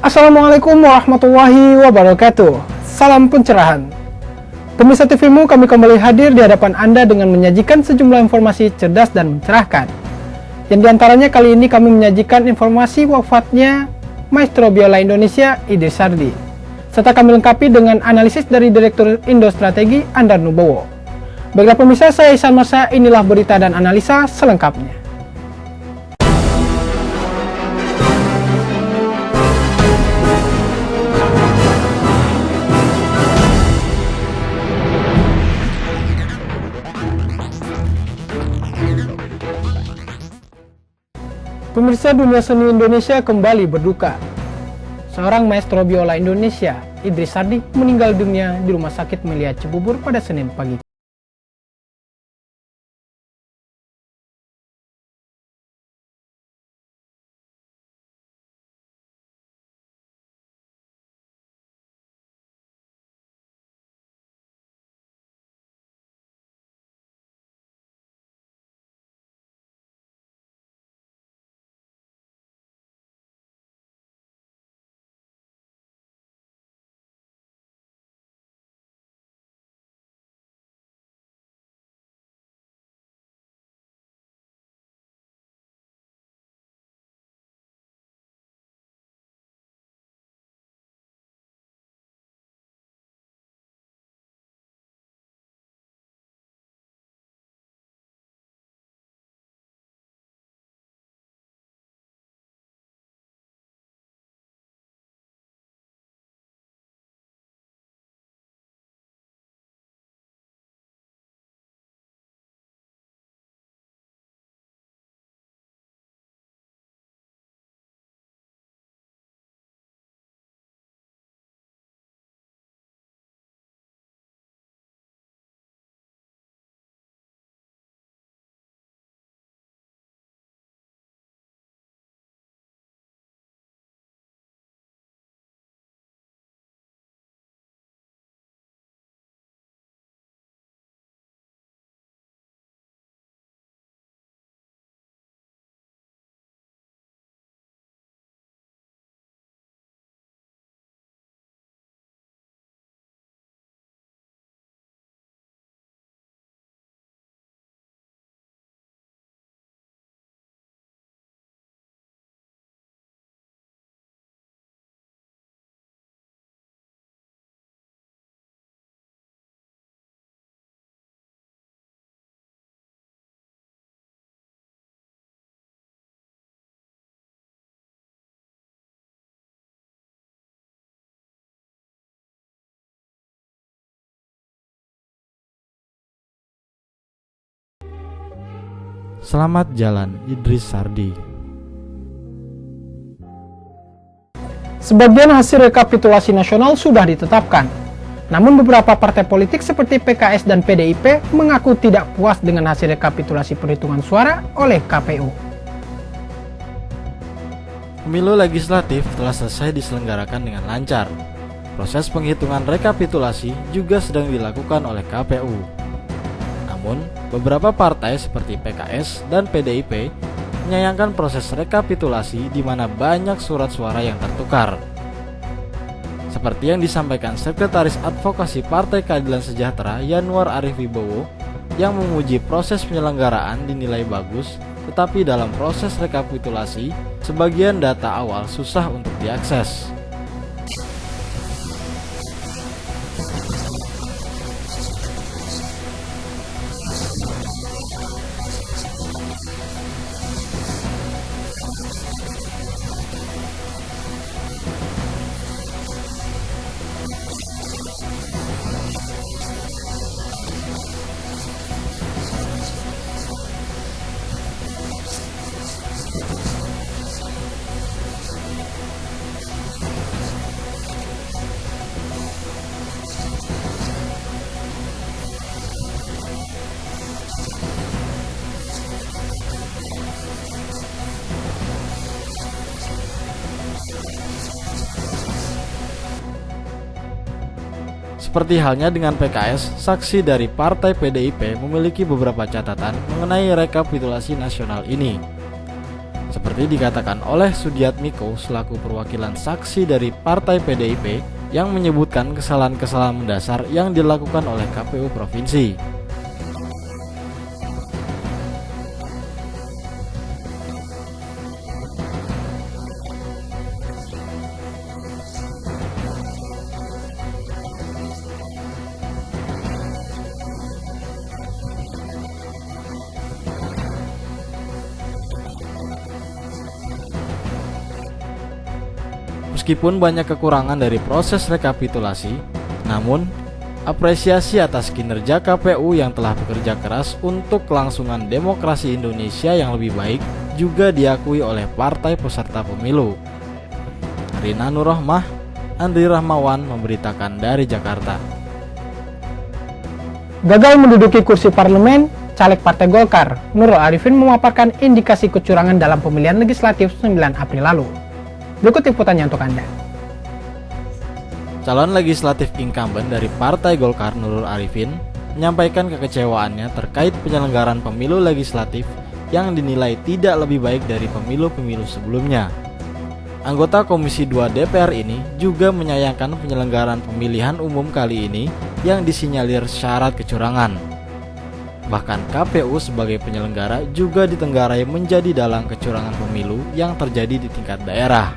Assalamualaikum warahmatullahi wabarakatuh. Salam pencerahan. Pemirsa TVmu, kami kembali hadir di hadapan Anda dengan menyajikan sejumlah informasi cerdas dan mencerahkan. Yang diantaranya kali ini kami menyajikan informasi wafatnya Maestro Biola Indonesia Idris Sardi, serta kami lengkapi dengan analisis dari Direktur Indo Strategi Andar Nubowo. Baiklah pemirsa, saya Ihsan Marsa, inilah berita dan analisa selengkapnya. Pemirsa, dunia seni Indonesia kembali berduka. Seorang maestro biola Indonesia, Idris Sardi, meninggal dunia di Rumah Sakit Melia Cibubur pada Senin pagi. Selamat jalan Idris Sardi. Sebagian hasil rekapitulasi nasional sudah ditetapkan. Namun beberapa partai politik seperti PKS dan PDIP mengaku tidak puas dengan hasil rekapitulasi perhitungan suara oleh KPU. Pemilu legislatif telah selesai diselenggarakan dengan lancar. Proses penghitungan rekapitulasi juga sedang dilakukan oleh KPU. Namun, beberapa partai seperti PKS dan PDIP menyayangkan proses rekapitulasi di mana banyak surat suara yang tertukar. Seperti yang disampaikan Sekretaris Advokasi Partai Keadilan Sejahtera Yanuar Arif Wibowo yang memuji proses penyelenggaraan dinilai bagus, tetapi dalam proses rekapitulasi, sebagian data awal susah untuk diakses. Seperti halnya dengan PKS, saksi dari Partai PDIP memiliki beberapa catatan mengenai rekapitulasi nasional ini. Seperti dikatakan oleh Sudiatmiko selaku perwakilan saksi dari Partai PDIP yang menyebutkan kesalahan-kesalahan mendasar yang dilakukan oleh KPU Provinsi. Meskipun banyak kekurangan dari proses rekapitulasi, namun apresiasi atas kinerja KPU yang telah bekerja keras untuk kelangsungan demokrasi Indonesia yang lebih baik juga diakui oleh partai peserta pemilu. Rina Nurrohmah, Andri Rahmawan memberitakan dari Jakarta. Gagal menduduki kursi parlemen, caleg Partai Golkar, Nurul Arifin memaparkan indikasi kecurangan dalam pemilihan legislatif 9 April lalu. Berikut liputannya untuk Anda. Calon legislatif incumbent dari Partai Golkar Nurul Arifin menyampaikan kekecewaannya terkait penyelenggaraan pemilu legislatif yang dinilai tidak lebih baik dari pemilu-pemilu sebelumnya. Anggota Komisi 2 DPR ini juga menyayangkan penyelenggaraan pemilihan umum kali ini yang disinyalir syarat kecurangan. Bahkan KPU sebagai penyelenggara juga ditenggarai menjadi dalang kecurangan pemilu yang terjadi di tingkat daerah.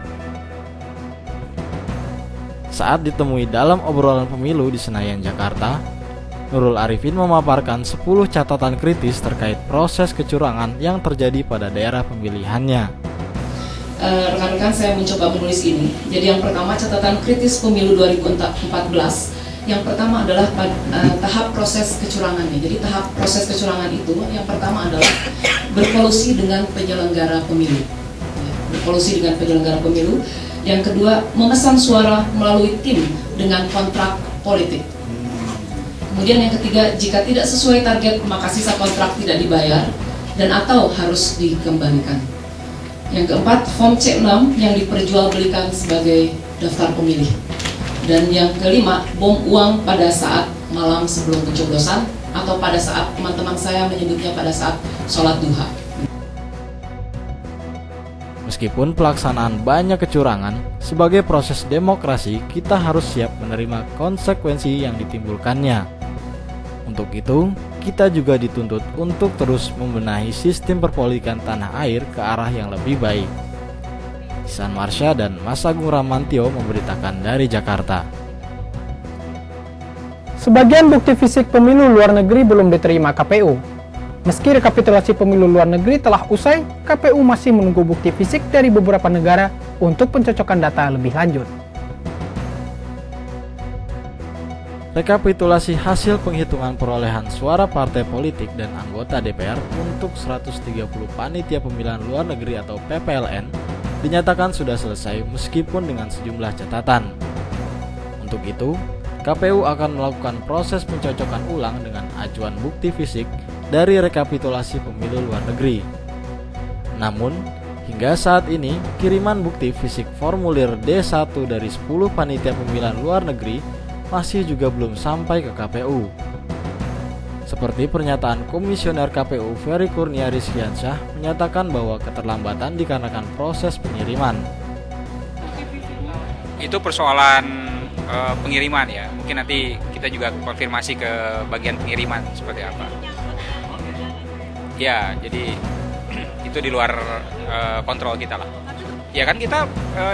Saat ditemui dalam obrolan pemilu di Senayan, Jakarta, Nurul Arifin memaparkan 10 catatan kritis terkait proses kecurangan yang terjadi pada daerah pemilihannya. Rekan-rekan, saya mencoba menulis ini. Jadi yang pertama, catatan kritis pemilu 2014. Yang pertama adalah tahap proses kecurangannya. Jadi tahap proses kecurangan itu yang pertama adalah berkolusi dengan penyelenggara pemilu. Berkolusi dengan penyelenggara pemilu. Yang kedua, memesan suara melalui tim dengan kontrak politik. Kemudian yang ketiga, jika tidak sesuai target maka sisa kontrak tidak dibayar dan atau harus dikembalikan. Yang keempat, form C6 yang diperjualbelikan sebagai daftar pemilih. Dan yang kelima, bom uang pada saat malam sebelum pencoblosan atau pada saat teman-teman saya menyebutnya pada saat sholat duha. Meskipun pelaksanaan banyak kecurangan, sebagai proses demokrasi kita harus siap menerima konsekuensi yang ditimbulkannya. Untuk itu, kita juga dituntut untuk terus membenahi sistem perpolitikan tanah air ke arah yang lebih baik. Ihsan Marsha dan Mas Agung Ramantio memberitakan dari Jakarta. Sebagian bukti fisik pemilu luar negeri belum diterima KPU. Meski rekapitulasi pemilu luar negeri telah usai, KPU masih menunggu bukti fisik dari beberapa negara untuk pencocokan data lebih lanjut. Rekapitulasi hasil penghitungan perolehan suara partai politik dan anggota DPR untuk 130 panitia pemilihan luar negeri atau PPLN dinyatakan sudah selesai meskipun dengan sejumlah catatan. Untuk itu, KPU akan melakukan proses pencocokan ulang dengan ajuan bukti fisik dari rekapitulasi pemilu luar negeri. Namun, hingga saat ini, kiriman bukti fisik formulir D1 dari 10 panitia pemilihan luar negeri masih juga belum sampai ke KPU. Seperti pernyataan Komisioner KPU Ferry Kurnia Rizkiansyah menyatakan bahwa keterlambatan dikarenakan proses pengiriman. Itu persoalan pengiriman ya, mungkin nanti kita juga konfirmasi ke bagian pengiriman seperti apa. Ya, jadi itu di luar kontrol kita lah. Ya kan kita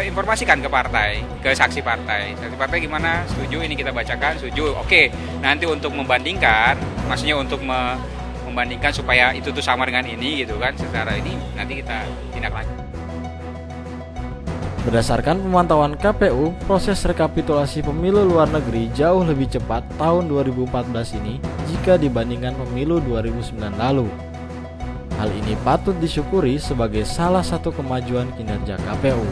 informasikan ke partai, ke saksi partai gimana, setuju ini kita bacakan, setuju, oke. Nanti untuk membandingkan, maksudnya untuk membandingkan supaya itu tuh sama dengan ini gitu kan, secara ini nanti kita tindak lanjut. Berdasarkan pemantauan KPU, proses rekapitulasi pemilu luar negeri jauh lebih cepat tahun 2014 ini jika dibandingkan pemilu 2009 lalu. Hal ini patut disyukuri sebagai salah satu kemajuan kinerja KPU.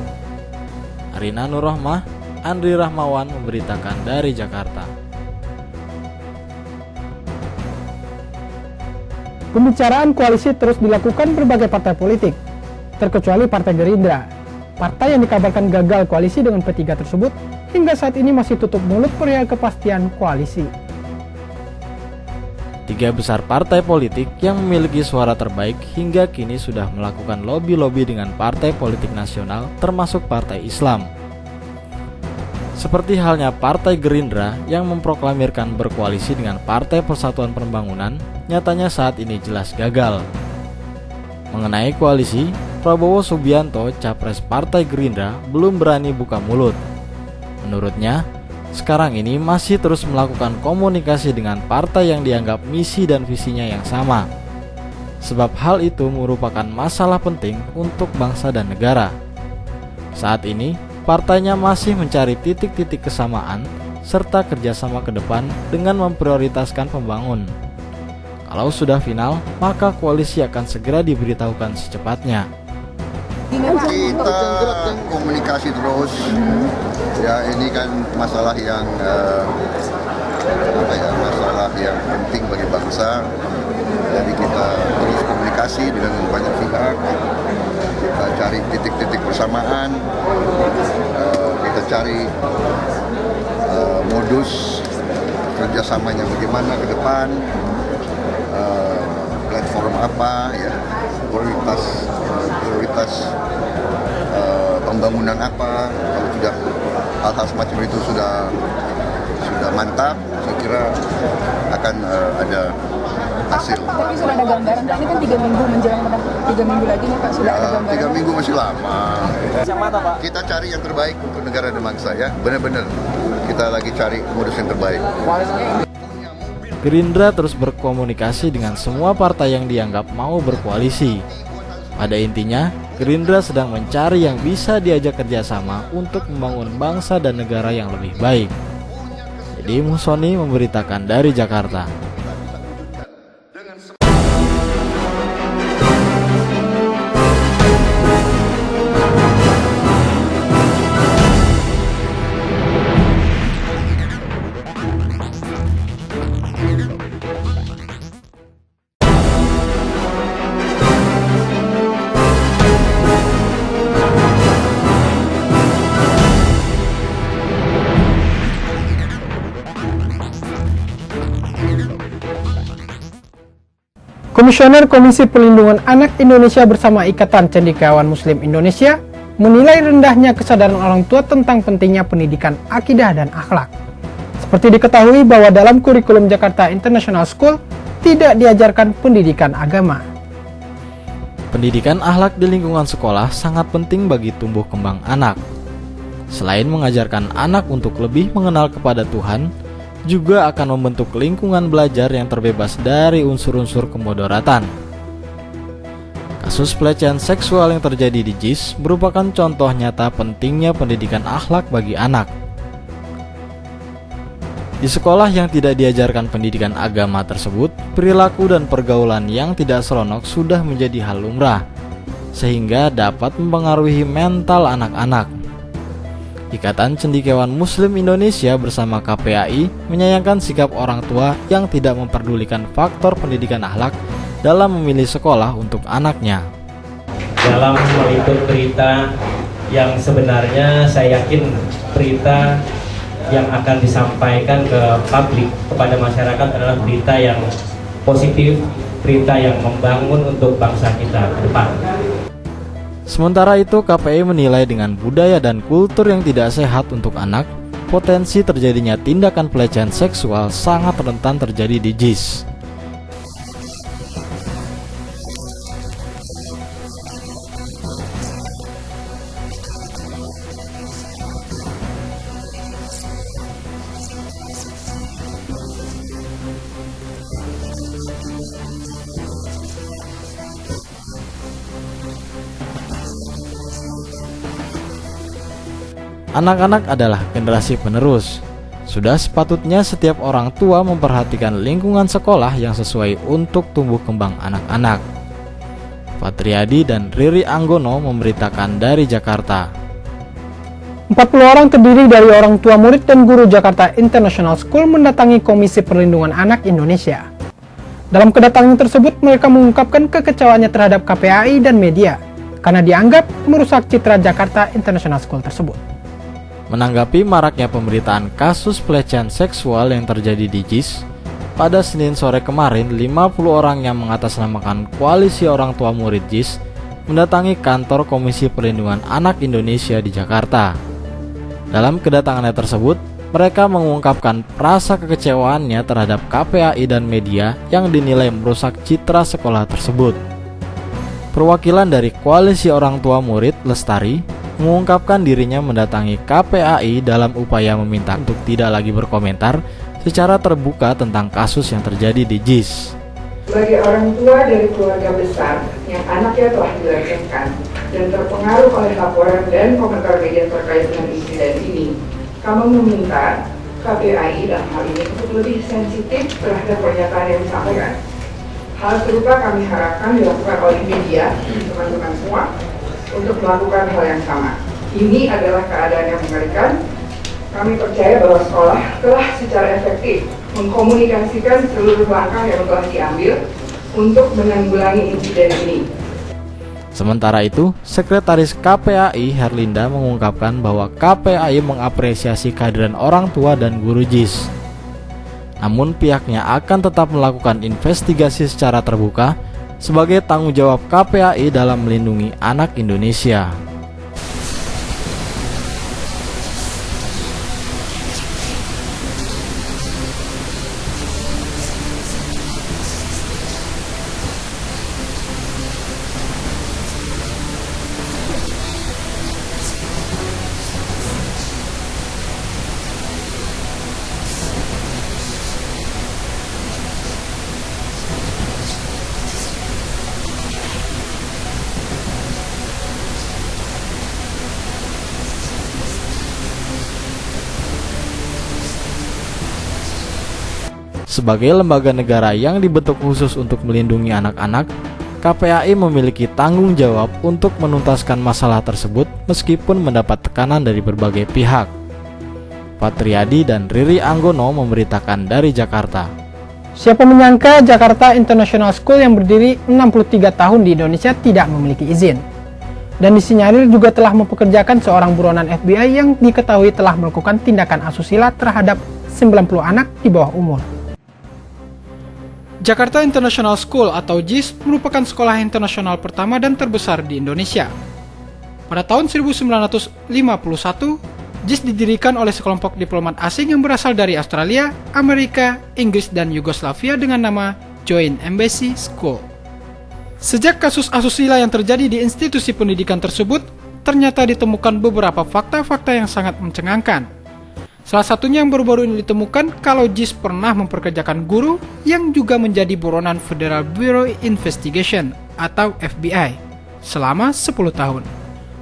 Rina Nurrohmah, Andri Rahmawan memberitakan dari Jakarta. Pembicaraan koalisi terus dilakukan berbagai partai politik, terkecuali Partai Gerindra. Partai yang dikabarkan gagal koalisi dengan P3 tersebut hingga saat ini masih tutup mulut perihal kepastian koalisi. Tiga besar partai politik yang memiliki suara terbaik hingga kini sudah melakukan lobby-lobby dengan partai politik nasional termasuk partai Islam. Seperti halnya Partai Gerindra yang memproklamirkan berkoalisi dengan Partai Persatuan Pembangunan, nyatanya saat ini jelas gagal. Mengenai koalisi, Prabowo Subianto, capres Partai Gerindra, belum berani buka mulut. Menurutnya, sekarang ini masih terus melakukan komunikasi dengan partai yang dianggap misi dan visinya yang sama. Sebab hal itu merupakan masalah penting untuk bangsa dan negara. Saat ini, partainya masih mencari titik-titik kesamaan serta kerjasama ke depan dengan memprioritaskan pembangun. Kalau sudah final, maka koalisi akan segera diberitahukan secepatnya. Kita komunikasi terus, ya ini kan masalah yang masalah yang penting bagi bangsa. Jadi kita terus komunikasi dengan banyak pihak, kita cari titik-titik persamaan, kita cari modus kerjasamanya bagaimana ke depan, platform apa, ya prioritas pembangunan apa. Kalau sudah hal-hal semacam itu sudah mantap, saya kira akan ada hasil. Tapi sudah ada gambaran, ini kan 3 minggu menjelang 3 minggu lagi nih Pak, sudah ada gambaran. 3 minggu masih lama. Kita cari yang terbaik untuk negara dan bangsa, ya, benar-benar kita lagi cari modus yang terbaik. Gerindra terus berkomunikasi dengan semua partai yang dianggap mau berkoalisi. Pada intinya, Gerindra sedang mencari yang bisa diajak kerjasama untuk membangun bangsa dan negara yang lebih baik. Jadi Musoni memberitakan dari Jakarta. Komisioner Komisi Perlindungan Anak Indonesia bersama Ikatan Cendekiawan Muslim Indonesia menilai rendahnya kesadaran orang tua tentang pentingnya pendidikan akidah dan akhlak. Seperti diketahui bahwa dalam kurikulum Jakarta International School tidak diajarkan pendidikan agama. Pendidikan akhlak di lingkungan sekolah sangat penting bagi tumbuh kembang anak. Selain mengajarkan anak untuk lebih mengenal kepada Tuhan, juga akan membentuk lingkungan belajar yang terbebas dari unsur-unsur kemudaratan. Kasus pelecehan seksual yang terjadi di JIS merupakan contoh nyata pentingnya pendidikan akhlak bagi anak. Di sekolah yang tidak diajarkan pendidikan agama tersebut, perilaku dan pergaulan yang tidak seronok sudah menjadi hal lumrah, sehingga dapat mempengaruhi mental anak-anak. Ikatan Cendekiawan Muslim Indonesia bersama KPAI menyayangkan sikap orang tua yang tidak memperdulikan faktor pendidikan akhlak dalam memilih sekolah untuk anaknya. Dalam meliput berita yang sebenarnya saya yakin berita yang akan disampaikan ke publik, kepada masyarakat adalah berita yang positif, berita yang membangun untuk bangsa kita ke depan. Sementara itu, KPI menilai dengan budaya dan kultur yang tidak sehat untuk anak, potensi terjadinya tindakan pelecehan seksual sangat rentan terjadi di JIS. Anak-anak adalah generasi penerus. Sudah sepatutnya setiap orang tua memperhatikan lingkungan sekolah yang sesuai untuk tumbuh kembang anak-anak. Fatriadi dan Riri Anggono memberitakan dari Jakarta. 40 orang terdiri dari orang tua murid dan guru Jakarta International School mendatangi Komisi Perlindungan Anak Indonesia. Dalam kedatangan tersebut, mereka mengungkapkan kekecewaannya terhadap KPAI dan media karena dianggap merusak citra Jakarta International School tersebut. Menanggapi maraknya pemberitaan kasus pelecehan seksual yang terjadi di JIS, pada Senin sore kemarin 50 orang yang mengatasnamakan Koalisi Orang Tua Murid JIS mendatangi kantor Komisi Perlindungan Anak Indonesia di Jakarta. Dalam kedatangannya tersebut, mereka mengungkapkan rasa kekecewaannya terhadap KPAI dan media yang dinilai merusak citra sekolah tersebut. Perwakilan dari Koalisi Orang Tua Murid, Lestari, mengungkapkan dirinya mendatangi KPAI dalam upaya meminta untuk tidak lagi berkomentar secara terbuka tentang kasus yang terjadi di JIS. Sebagai orang tua dari keluarga besar yang anaknya telah dilecehkan dan terpengaruh oleh laporan dan komentar media terkait dengan insiden ini, kami meminta KPAI dalam hal ini untuk lebih sensitif terhadap pernyataan yang disampaikan. Hal serupa kami harapkan dilakukan oleh media, teman-teman semua, untuk melakukan hal yang sama. Ini adalah keadaan yang mengerikan. Kami percaya bahwa sekolah telah secara efektif mengkomunikasikan seluruh langkah yang telah diambil untuk menanggulangi insiden ini. Sementara itu, Sekretaris KPAI Herlinda mengungkapkan bahwa KPAI mengapresiasi kehadiran orang tua dan guru JIS. Namun pihaknya akan tetap melakukan investigasi secara terbuka sebagai tanggung jawab KPAI dalam melindungi anak Indonesia. Sebagai lembaga negara yang dibentuk khusus untuk melindungi anak-anak, KPAI memiliki tanggung jawab untuk menuntaskan masalah tersebut meskipun mendapat tekanan dari berbagai pihak. Patriadi dan Riri Anggono memberitakan dari Jakarta. Siapa menyangka Jakarta International School yang berdiri 63 tahun di Indonesia tidak memiliki izin. Dan disinyalir juga telah mempekerjakan seorang buronan FBI yang diketahui telah melakukan tindakan asusila terhadap 90 anak di bawah umur. Jakarta International School atau JIS merupakan sekolah internasional pertama dan terbesar di Indonesia. Pada tahun 1951, JIS didirikan oleh sekelompok diplomat asing yang berasal dari Australia, Amerika, Inggris, dan Yugoslavia dengan nama Joint Embassy School. Sejak kasus asusila yang terjadi di institusi pendidikan tersebut, ternyata ditemukan beberapa fakta-fakta yang sangat mencengangkan. Salah satunya yang baru-baru ini ditemukan kalau JIS pernah memperkerjakan guru yang juga menjadi buronan Federal Bureau Investigation atau FBI selama 10 tahun.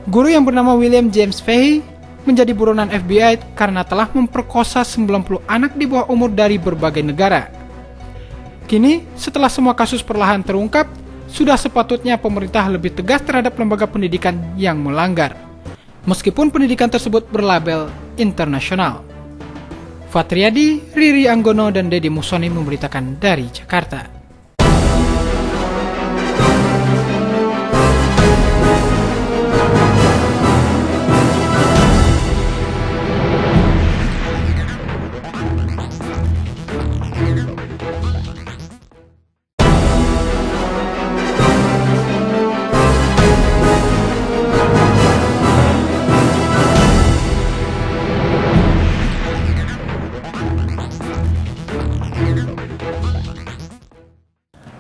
Guru yang bernama William James Fahey menjadi buronan FBI karena telah memperkosa 90 anak di bawah umur dari berbagai negara. Kini, setelah semua kasus perlahan terungkap, sudah sepatutnya pemerintah lebih tegas terhadap lembaga pendidikan yang melanggar, meskipun pendidikan tersebut berlabel internasional. Fatriadi, Riri Anggono, dan Deddy Musoni memberitakan dari Jakarta.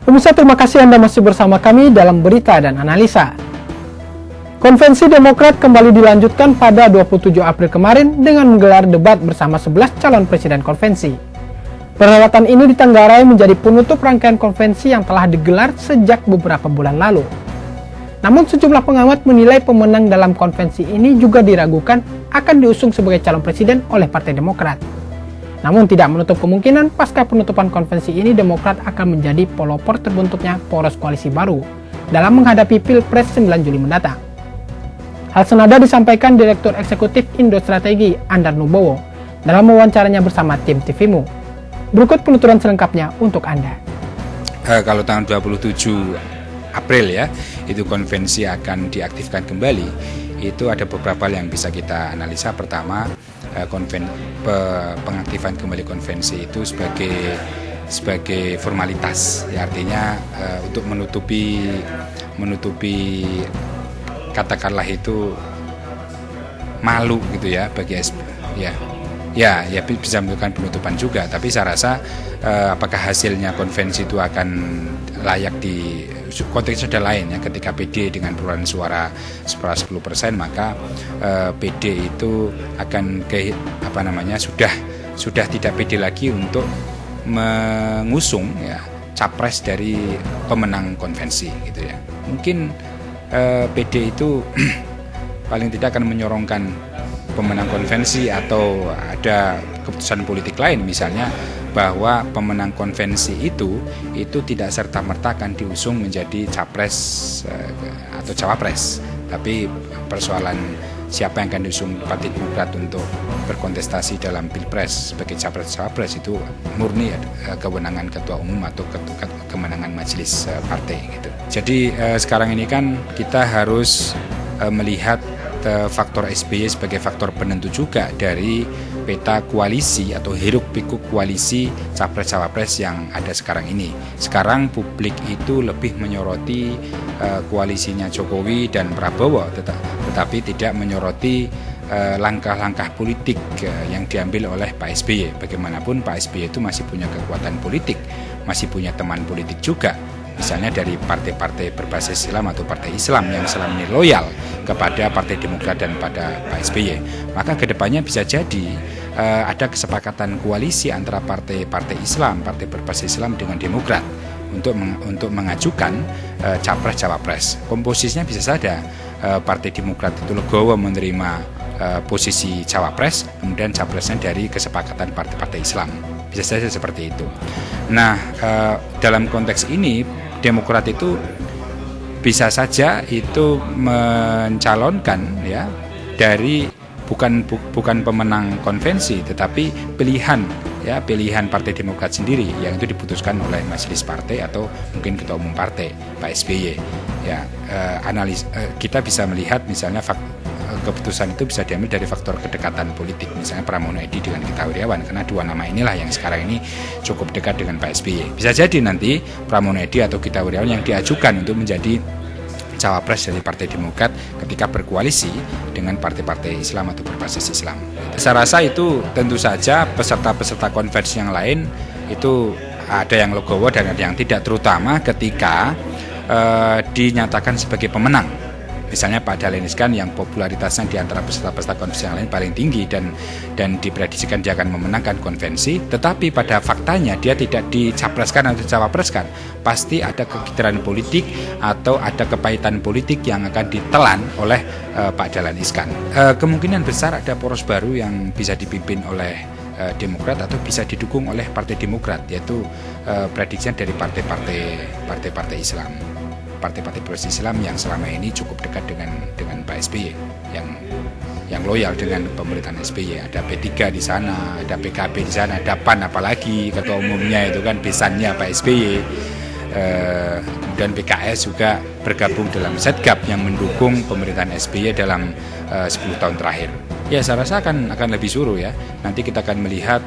Pemirsa, terima kasih Anda masih bersama kami dalam berita dan analisa. Konvensi Demokrat kembali dilanjutkan pada 27 April kemarin dengan menggelar debat bersama 11 calon presiden konvensi. Perhelatan ini ditenggarai menjadi penutup rangkaian konvensi yang telah digelar sejak beberapa bulan lalu. Namun sejumlah pengamat menilai pemenang dalam konvensi ini juga diragukan akan diusung sebagai calon presiden oleh Partai Demokrat. Namun tidak menutup kemungkinan pasca penutupan konvensi ini Demokrat akan menjadi pelopor terbentuknya poros koalisi baru dalam menghadapi Pilpres 9 Juli mendatang. Hal senada disampaikan Direktur Eksekutif Indo Strategi Andar Nubowo dalam wawancaranya bersama tim TVMU. Berikut penuturan selengkapnya untuk Anda. Kalau tanggal 27 April ya, itu konvensi akan diaktifkan kembali. Itu ada beberapa hal yang bisa kita analisa. Pertama, pengaktifan kembali konvensi itu sebagai sebagai formalitas, ya, artinya untuk menutupi katakanlah itu malu gitu ya bagi ya bisa melakukan penutupan juga. Tapi saya rasa apakah hasilnya konvensi itu akan layak di konteks sudah lain ya. Ketika PD dengan perolehan suara 10%, maka PD itu akan sudah tidak PD lagi untuk mengusung ya capres dari pemenang konvensi gitu ya. Mungkin PD itu paling tidak akan menyorongkan pemenang konvensi, atau ada keputusan politik lain misalnya bahwa pemenang konvensi itu tidak serta-merta akan diusung menjadi capres atau cawapres, tapi persoalan siapa yang akan diusung Partai Demokrat untuk berkontestasi dalam Pilpres sebagai capres-cawapres itu murni kewenangan Ketua Umum atau kemenangan majelis partai gitu. Jadi sekarang ini kan kita harus melihat faktor SBY sebagai faktor penentu juga dari peta koalisi atau hiruk-pikuk koalisi capres-cawapres yang ada sekarang ini. Sekarang publik itu lebih menyoroti koalisinya Jokowi dan Prabowo, tetapi tidak menyoroti langkah-langkah politik yang diambil oleh Pak SBY. Bagaimanapun Pak SBY itu masih punya kekuatan politik, masih punya teman politik juga. Misalnya dari partai-partai berbasis Islam atau partai Islam yang selama ini loyal kepada Partai Demokrat dan pada Pak SBY. Maka kedepannya bisa jadi ada kesepakatan koalisi antara partai-partai Islam, partai berbasis Islam dengan Demokrat untuk mengajukan capres-cawapres. Komposisinya bisa saja Partai Demokrat itu legowo menerima posisi cawapres, kemudian capresnya dari kesepakatan partai-partai Islam. Bisa saja seperti itu. Nah, dalam konteks ini Demokrat itu bisa saja itu mencalonkan ya dari bukan pemenang konvensi, tetapi pilihan Partai Demokrat sendiri yang itu diputuskan oleh majelis partai atau mungkin ketua umum partai Pak SBY. Ya, kita bisa melihat misalnya keputusan itu bisa diambil dari faktor kedekatan politik, misalnya Pramono Edi dengan Gita Wirjawan, karena dua nama inilah yang sekarang ini cukup dekat dengan Pak SBY. Bisa jadi nanti Pramono Edi atau Gita Wirjawan yang diajukan untuk menjadi cawapres dari Partai Demokrat ketika berkoalisi dengan partai-partai Islam atau berbasis Islam. Saya rasa itu tentu saja peserta-peserta konvensi yang lain itu ada yang legowo dan ada yang tidak, terutama ketika dinyatakan sebagai pemenang. Misalnya Pak Dahlan Iskan yang popularitasnya di antara peserta-peserta konvensi yang lain paling tinggi dan diprediksikan dia akan memenangkan konvensi, tetapi pada faktanya dia tidak dicapreskan atau cawapreskan. Pasti ada kegitaran politik atau ada kepahitan politik yang akan ditelan oleh Pak Dahlan Iskan. Kemungkinan besar ada poros baru yang bisa dipimpin oleh Demokrat atau bisa didukung oleh Partai Demokrat, yaitu prediksinya dari partai-partai Islam. Partai-partai berbasis Islam yang selama ini cukup dekat dengan Pak SBY, yang loyal dengan pemerintahan SBY. Ada P3 di sana, ada PKB di sana, ada PAN, apalagi ketua umumnya itu kan besannya Pak SBY. Kemudian PKS juga bergabung dalam Setgab yang mendukung pemerintahan SBY dalam 10 tahun terakhir. Ya, saya rasa akan lebih suruh ya. Nanti kita akan melihat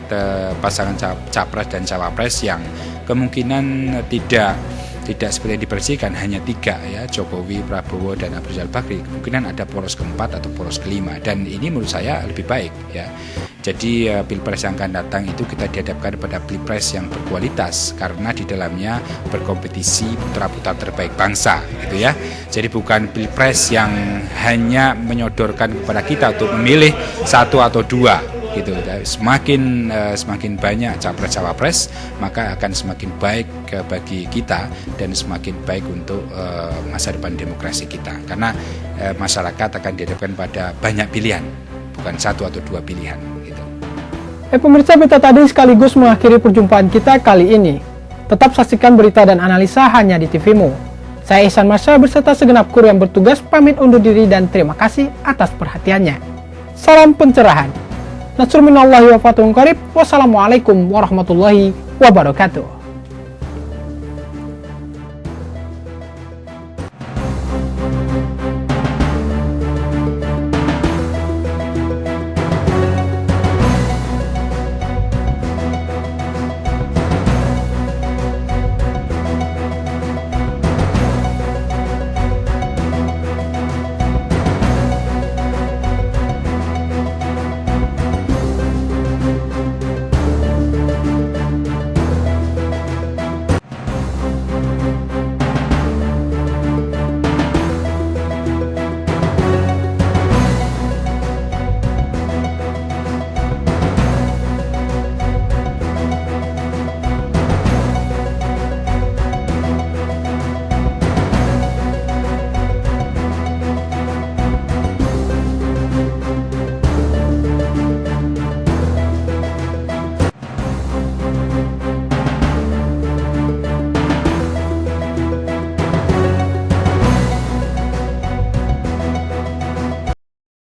pasangan capres dan cawapres yang kemungkinan tidak seperti yang dibersihkan hanya 3 ya, Jokowi, Prabowo, dan Abu Rizal Bakri. Kemungkinan ada poros keempat atau poros kelima, dan ini menurut saya lebih baik ya. Jadi Pilpres yang akan datang itu kita dihadapkan pada Pilpres yang berkualitas karena di dalamnya berkompetisi putra-putra terbaik bangsa gitu ya. Jadi bukan Pilpres yang hanya menyodorkan kepada kita untuk memilih 1 atau 2 gitu. Semakin banyak capres-cawapres, maka akan semakin baik bagi kita dan semakin baik untuk masa depan demokrasi kita. Karena masyarakat akan dihadapkan pada banyak pilihan, bukan 1 atau 2 pilihan gitu. Pemirsa, berita tadi sekaligus mengakhiri perjumpaan kita kali ini. Tetap saksikan berita dan analisa hanya di TVMU. Saya Ihsan Marsha beserta segenap kru yang bertugas pamit undur diri dan terima kasih atas perhatiannya. Salam pencerahan. Nasrul minallahi wa fathun qarib. Wassalamualaikum warahmatullahi wabarakatuh.